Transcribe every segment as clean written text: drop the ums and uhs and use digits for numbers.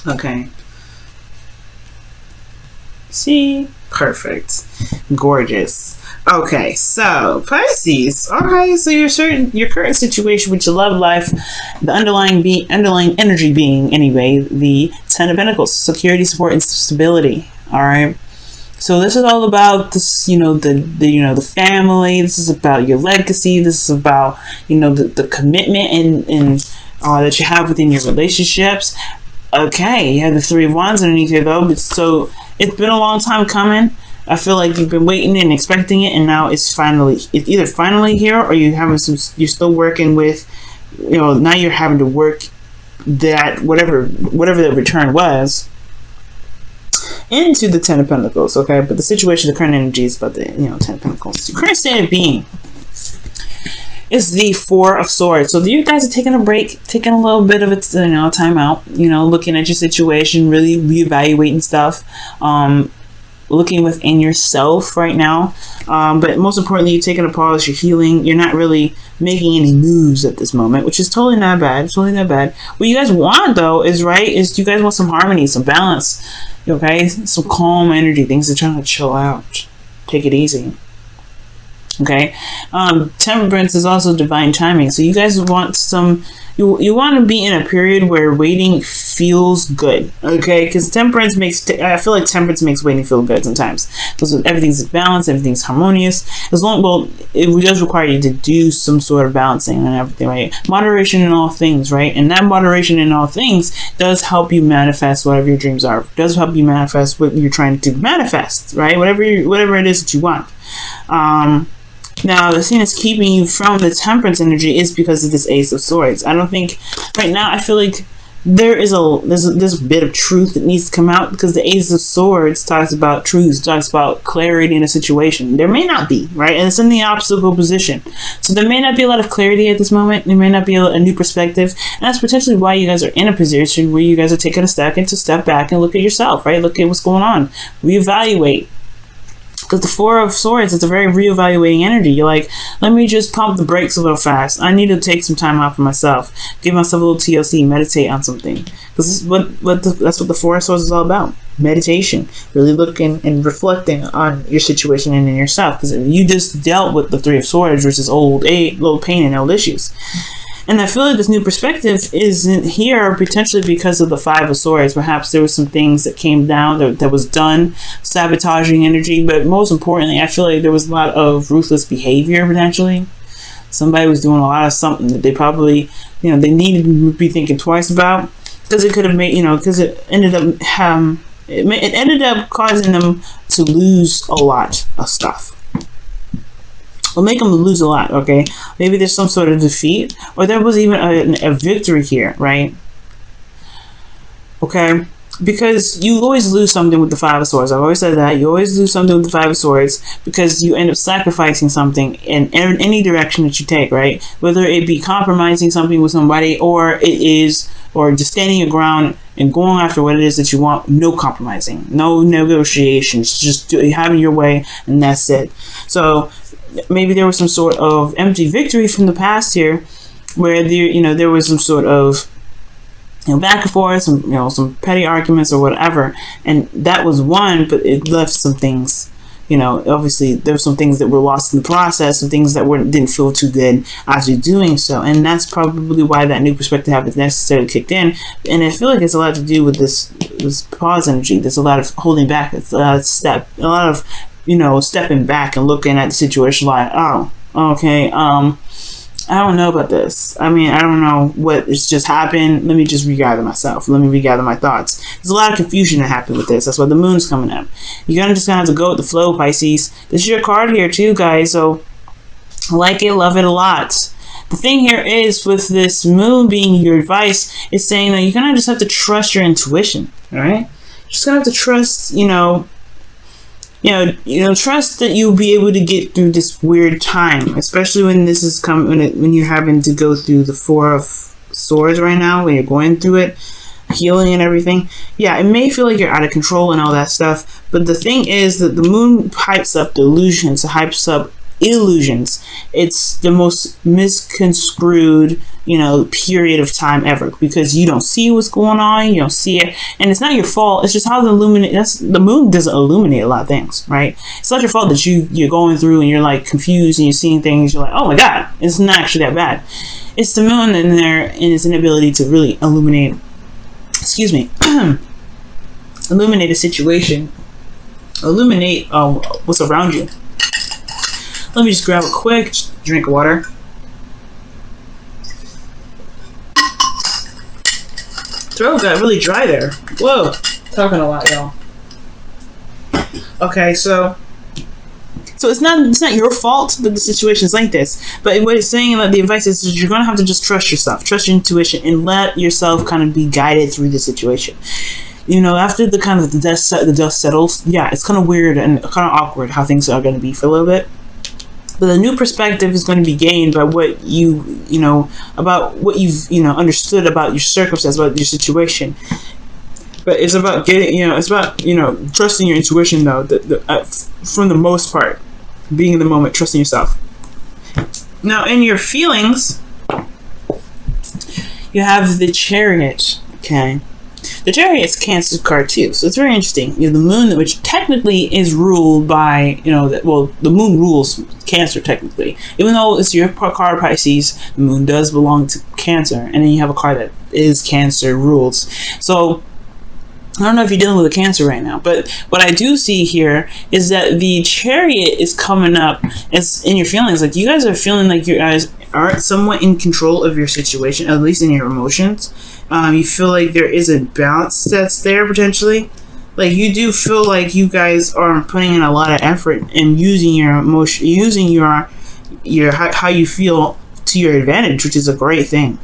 Okay. See? Perfect. Gorgeous. Okay, so Pisces. Okay, so your current situation with your love life, the underlying energy being anyway, the Ten of Pentacles, security, support, and stability. All right. So this is all about this, the family. This is about your legacy. This is about, the commitment and that you have within your relationships. Okay, you have the Three of Wands underneath here though. So it's been a long time coming. I feel like you've been waiting and expecting it, and now it's either finally here, or you're still working with, now you're having to work that whatever the return was into the Ten of Pentacles. Okay, but the situation, the current energy is about the Ten of Pentacles. Your current state of being is the Four of Swords. So you guys are taking a break, taking a little bit of it, time out, looking at your situation, really reevaluating stuff, looking within yourself right now. But most importantly, you're taking a pause, you're healing, you're not really making any moves at this moment, which is totally not bad. It's totally not bad. What you guys want though is you guys want some harmony, some balance, okay? Some calm energy, things are trying to chill out. Take it easy. Okay, temperance is also divine timing. So you guys want you want to be in a period where waiting feels good. Okay, because I feel like temperance makes waiting feel good sometimes. Because everything's balanced, everything's harmonious. It does require you to do some sort of balancing and everything, right? Moderation in all things, right? And that moderation in all things does help you manifest whatever your dreams are. It does help you manifest what you're trying to manifest, right? Whatever it is that you want. Now, the thing that's keeping you from the temperance energy is because of this Ace of Swords. I don't think, right now, I feel like there's a bit of truth that needs to come out, because the Ace of Swords talks about truth, talks about clarity in a situation. There may not be, right? And it's in the obstacle position. So there may not be a lot of clarity at this moment. There may not be a new perspective. And that's potentially why you guys are in a position where you guys are taking a second to step back and look at yourself, right? Look at what's going on. Reevaluate. Because the Four of Swords, it's a very reevaluating energy. You're like, let me just pump the brakes a little fast. I need to take some time out for myself. Give myself a little TLC, meditate on something. Because that's what the Four of Swords is all about. Meditation. Really looking and reflecting on your situation and in yourself. Because you just dealt with the Three of Swords, which is old pain and old issues. And I feel like this new perspective isn't here potentially because of the Five of Swords. Perhaps there were some things that came down that was done, sabotaging energy. But most importantly, I feel like there was a lot of ruthless behavior potentially. Somebody was doing a lot of something that they probably, they needed to be thinking twice about, because it could have made, because it ended up causing them to lose a lot of stuff. Will make them lose a lot, okay? Maybe there's some sort of defeat, or there was even a victory here, right? Okay? Because you always lose something with the Five of Swords. I've always said that. You always lose something with the Five of Swords because you end up sacrificing something in any direction that you take, right? Whether it be compromising something with somebody, or just standing your ground and going after what it is that you want. No compromising, no negotiations, just having your way, and that's it. So maybe there was some sort of empty victory from the past here, where there was some sort of back and forth, some petty arguments or whatever, and that was won, but it left some things. Obviously there were some things that were lost in the process, some things that didn't feel too good after doing so, and that's probably why that new perspective haven't necessarily kicked in. And I feel like it's a lot to do with this pause energy. There's a lot of holding back. It's a lot of stepping back and looking at the situation like, oh, okay, I don't know about this. I mean, I don't know what has just happened. Let me just regather myself. Let me regather my thoughts. There's a lot of confusion that happened with this. That's why the moon's coming up. You're just gonna have to go with the flow, Pisces. This is your card here too, guys. So I like it, love it a lot. The thing here is, with this moon being your advice, it's saying that you're gonna just have to trust your intuition. All right, you're just gonna have to trust, trust that you'll be able to get through this weird time, especially when this is when you're having to go through the Four of Swords right now, when you're going through it, healing and everything. Yeah, it may feel like you're out of control and all that stuff, but the thing is that the moon hypes up the illusions, it hypes up illusions. It's the most misconstrued, period of time ever, because you don't see what's going on, you don't see it, and it's not your fault. It's just how the moon doesn't illuminate a lot of things, right? It's not your fault that you're going through and you're like confused and you're seeing things. You're like, oh my god, it's not actually that bad. It's the moon in there and its inability to really illuminate. Excuse me. Illuminate a situation. Illuminate what's around you. Let me just grab a quick drink of water. Throat got really dry there. Whoa, talking a lot, y'all. Okay, so it's not your fault that the situation is like this. But what it's saying, that the advice is you're gonna have to just trust yourself, trust your intuition, and let yourself kind of be guided through the situation. After the dust settles, yeah, it's kind of weird and kind of awkward how things are going to be for a little bit. But the new perspective is going to be gained by what about what you've, understood about your circumstance, about your situation. But it's about trusting your intuition, though, from the most part, being in the moment, trusting yourself. Now, in your feelings, you have the Chariot, okay? The Chariot's Cancer card too, so it's very interesting. The moon, which technically is ruled by, the moon rules Cancer technically. Even though it's your card Pisces, the moon does belong to Cancer, and then you have a card that is Cancer rules. So I don't know if you're dealing with a Cancer right now, but what I do see here is that the Chariot is coming up as in your feelings. Like, you guys are feeling like you guys are somewhat in control of your situation, at least in your emotions. You feel like there is a balance that's there potentially. Like, you do feel like you guys are putting in a lot of effort and using your emotion, using your how you feel to your advantage, which is a great thing.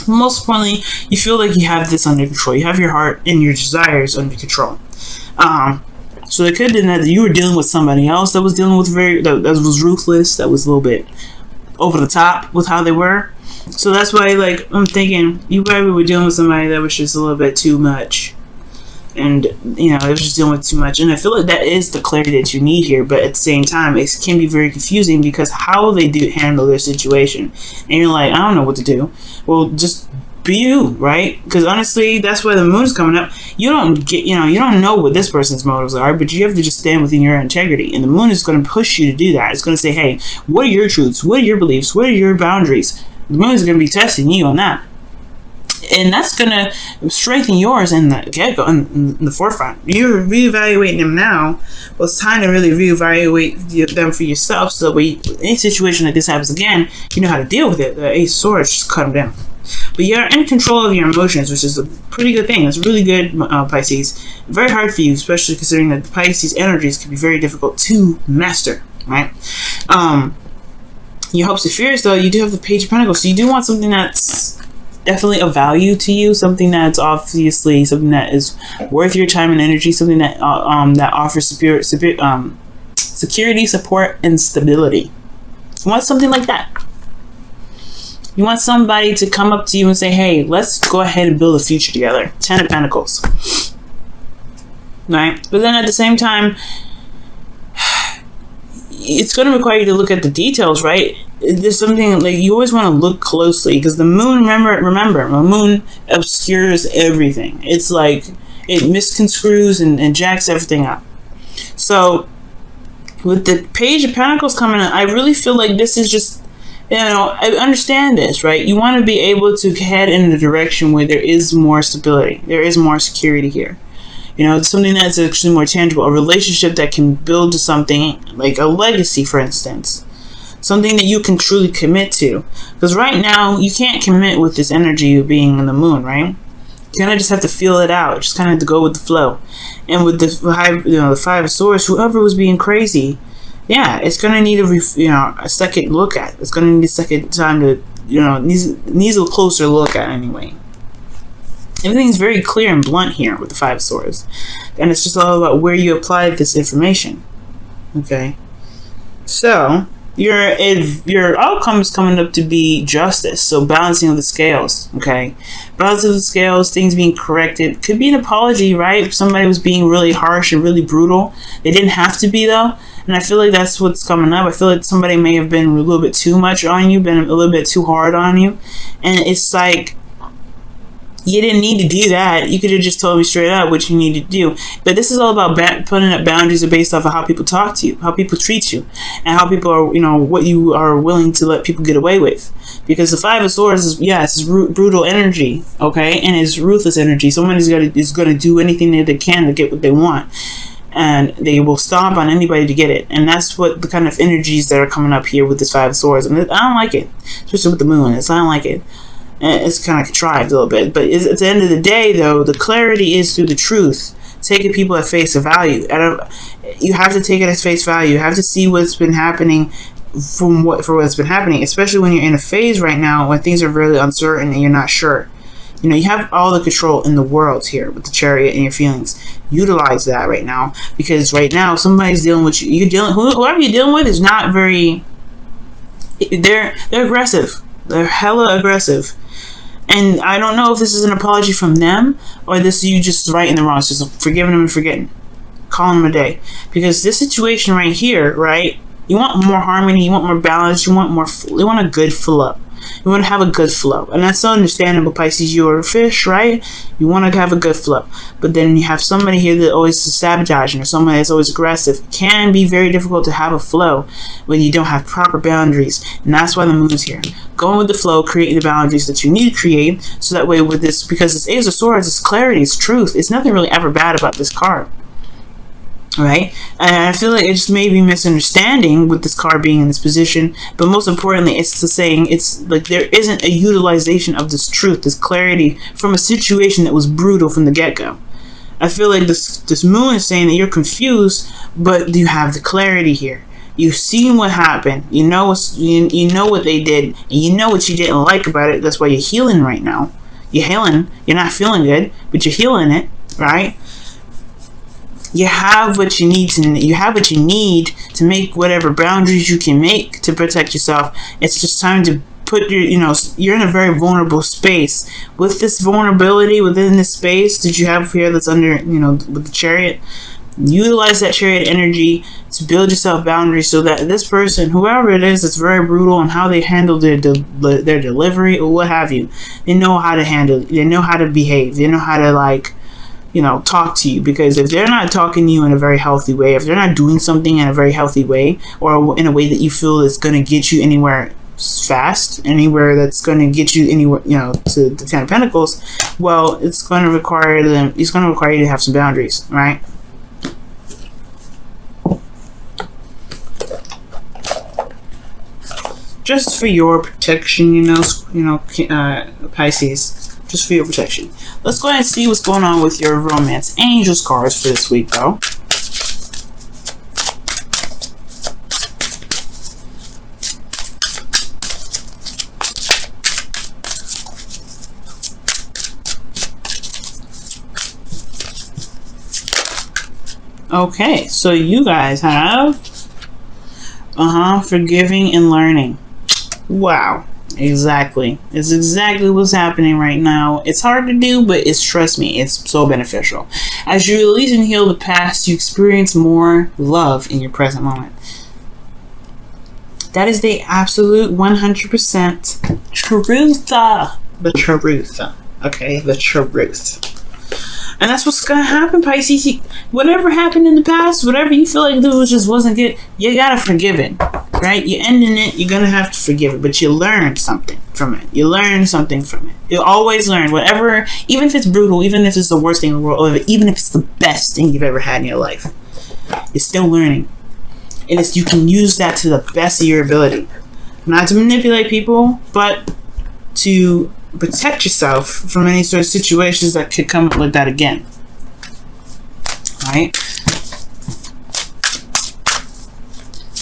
Most importantly, you feel like you have this under control. You have your heart and your desires under control. So it could have been that you were dealing with somebody else that was dealing with that was ruthless, that was a little bit over the top with how they were. So that's why, like, I'm thinking you probably were dealing with somebody that was just a little bit too much. And, it was just dealing with too much. And I feel like that is the clarity that you need here. But at the same time, it can be very confusing because how they do handle their situation. And you're like, I don't know what to do. Well, just be you, right? Because honestly, that's why the moon is coming up. You don't know what this person's motives are, but you have to just stand within your integrity. And the moon is going to push you to do that. It's going to say, hey, what are your truths? What are your beliefs? What are your boundaries? The moon is going to be testing you on that. And that's going to strengthen yours in the get-go, in the forefront. You're reevaluating them now. Well, it's time to really reevaluate them for yourself, so that any situation like this happens again, you know how to deal with it. The Ace of Swords, just cut them down. But you're in control of your emotions, which is a pretty good thing. It's really good, Pisces. Very hard for you, especially considering that the Pisces energies can be very difficult to master, right? Your hopes and fears, though, you do have the Page of Pentacles, so you do want something that's definitely of value to you, something that's obviously something that is worth your time and energy, something that that offers security, support, and stability. You want something like that. You want somebody to come up to you and say, hey, let's go ahead and build a future together. 10 of Pentacles. Right? But then at the same time, it's going to require you to look at the details, right? There's something like you always want to look closely, because the moon, remember, the moon obscures everything. It's like it misconstrues and jacks everything up. So with the Page of Pentacles coming in, I really feel like this is just, I understand this, right? You want to be able to head in a direction where there is more stability, there is more security here. It's something that's actually more tangible, a relationship that can build to something like a legacy, for instance. Something that you can truly commit to. Because right now, you can't commit with this energy of being in the moon, right? You kind of just have to feel it out. Just kind of have to go with the flow. And with the the Five of Swords, whoever was being crazy, yeah, it's going to need a second look at. It's going to need a second time to, needs a closer look at anyway. Everything's very clear and blunt here with the Five of Swords. And it's just all about where you apply this information. Okay? So, your outcome is coming up to be justice. So, balancing of the scales. Okay? Balancing of the scales, things being corrected. Could be an apology, right? If somebody was being really harsh and really brutal. They didn't have to be, though. And I feel like that's what's coming up. I feel like somebody may have been a little bit too much on you, been a little bit too hard on you. And it's like, you didn't need to do that. You could have just told me straight up what you need to do. But this is all about putting up boundaries based off of how people talk to you, how people treat you, and how people are, what you are willing to let people get away with. Because the Five of Swords is, it's brutal energy, okay? And it's ruthless energy. Someone is going to do anything that they can to get what they want. And they will stomp on anybody to get it. And that's what the kind of energies that are coming up here with this Five of Swords. And I don't like it. Especially with the moon. I don't like it. It's kind of contrived a little bit, but at the end of the day, though, the clarity is through the truth. Taking people at face value. You have to take it at face value. You have to see what's been happening for what's been happening, especially when you're in a phase right now when things are really uncertain and you're not sure. You have all the control in the world here with the Chariot and your feelings. Utilize that right now, because right now somebody's dealing with you. Whoever you're dealing with is not very. They're aggressive. They're hella aggressive. And I don't know if this is an apology from them or this is you just right in the wrong. It's just forgiving them and forgetting. Calling them a day. Because this situation right here, right? You want more harmony. You want more balance. You want a good flow. You want to have a good flow. And that's so understandable, Pisces. You're a fish, right? You want to have a good flow. But then you have somebody here that always is sabotaging or somebody that's always aggressive. It can be very difficult to have a flow when you don't have proper boundaries. And that's why the moon's here. Going with the flow, creating the boundaries that you need to create. So that way with this, because this Ace of Swords, it's clarity, it's truth. It's nothing really ever bad about this card. Right? And I feel like it just may be misunderstanding with this card being in this position, but most importantly, it's the saying, it's like there isn't a utilization of this truth, this clarity from a situation that was brutal from the get-go. I feel like this moon is saying that you're confused, but you have the clarity here. You've seen what happened. You know what they did, and you know what you didn't like about it. That's why you're healing right now. You're healing. You're not feeling good, but you're healing it, right? You have what you need to make whatever boundaries you can make to protect yourself. It's just time to put you're in a very vulnerable space. With this vulnerability within this space that you have here that's under, with the Chariot, utilize that Chariot energy to build yourself boundaries so that this person, whoever it is, that's very brutal on how they handle their delivery or what have you, they know how to handle it. They know how to behave. They know how to talk to you, because if they're not talking to you in a very healthy way, if they're not doing something in a very healthy way, or in a way that you feel is going to get you anywhere fast, anywhere that's going to get you anywhere, to the Ten of Pentacles, well, it's going to require you to have some boundaries, right? Just for your protection, Pisces. Just for your protection. Let's go ahead and see what's going on with your romance angels cards for this week, though. Okay, so you guys have forgiving and learning. Wow. Exactly. It's exactly what's happening right now. It's hard to do, but trust me, it's so beneficial. As you release and heal the past, you experience more love in your present moment. That is the absolute 100% truth. The truth. Okay, the truth. And that's what's going to happen, Pisces. Whatever happened in the past, whatever you feel like just wasn't good, you got to forgive it. Right? You're ending it, you're going to have to forgive it. But you learn something from it. You learn something from it. You'll always learn. Whatever, even if it's brutal, even if it's the worst thing in the world, or even if it's the best thing you've ever had in your life, you're still learning. And you can use that to the best of your ability. Not to manipulate people, but to protect yourself from any sort of situations that could come up like that again. Right?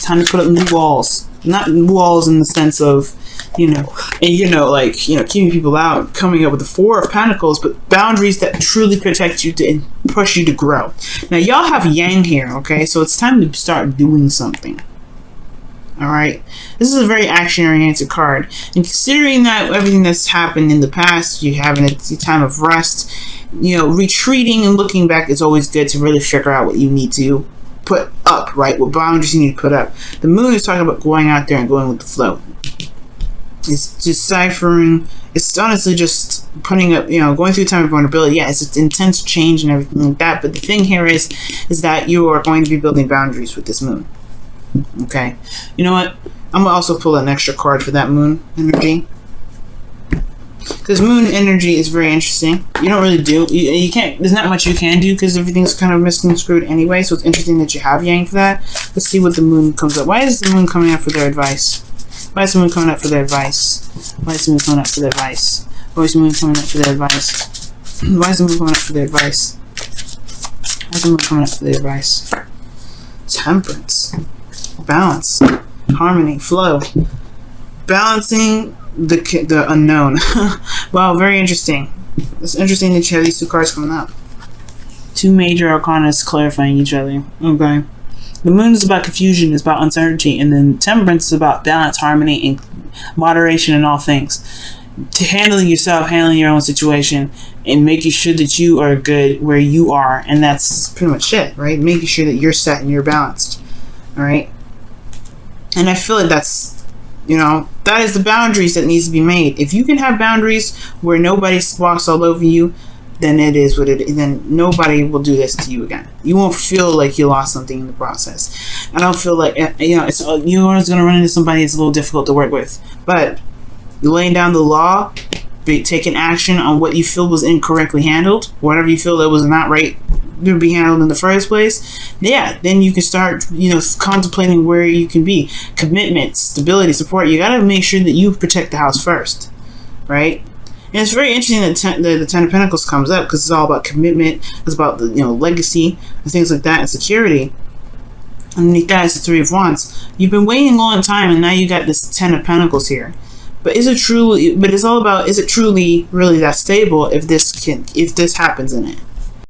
Time to put up new walls. Not walls in the sense of, keeping people out, coming up with the Four of Pentacles, but boundaries that truly protect you and push you to grow. Now, y'all have Yang here, okay? So it's time to start doing something. Alright? This is a very action-oriented card. And considering that everything that's happened in the past, you having a time of rest, retreating and looking back is always good to really figure out what you need to put up, right? What boundaries you need to put up. The moon is talking about going out there and going with the flow. It's deciphering. It's honestly just putting up, going through a time of vulnerability. Yeah, it's intense change and everything like that. But the thing here is that you are going to be building boundaries with this moon. Okay. You know what? I'm gonna also pull an extra card for that moon energy. Because moon energy is very interesting. You don't really do. You can't. There's not much you can do because everything's kind of misconstrued anyway. So it's interesting that you have Yang for that. Let's see what the moon comes up. Why is the moon coming up for their advice? Why is the moon coming up for their advice? Why is the moon coming up for their advice? Why is the moon coming up for their advice? Why is the moon coming up for their advice? Why is the moon coming up for their advice? Temperance, balance, harmony, flow, balancing the unknown. Wow, very interesting. It's interesting that you have these two cards coming up. Two major arcanas clarifying each other. Okay. The moon is about confusion, it's about uncertainty, and then temperance is about balance, harmony, and moderation in all things. To handling yourself, handling your own situation, and making sure that you are good where you are, and that's pretty much it, right? Making sure that you're set and you're balanced, all right? And I feel like that's, that is the boundaries that needs to be made. If you can have boundaries where nobody walks all over you, then it is what it is. Then nobody will do this to you again. You won't feel like you lost something in the process. I don't feel like, you're always going to run into somebody that's a little difficult to work with. But laying down the law, taking action on what you feel was incorrectly handled, whatever you feel that was not right to be handled in the first place, yeah, then you can start, contemplating where you can be. Commitment, stability, support. You got to make sure that you protect the house first, right? And it's very interesting that the Ten of Pentacles comes up because it's all about commitment. It's about the legacy and things like that and security. Underneath that is the Three of Wands. You've been waiting a long time, and now you got this Ten of Pentacles here. But it's all about, is it truly really that stable if this happens in it?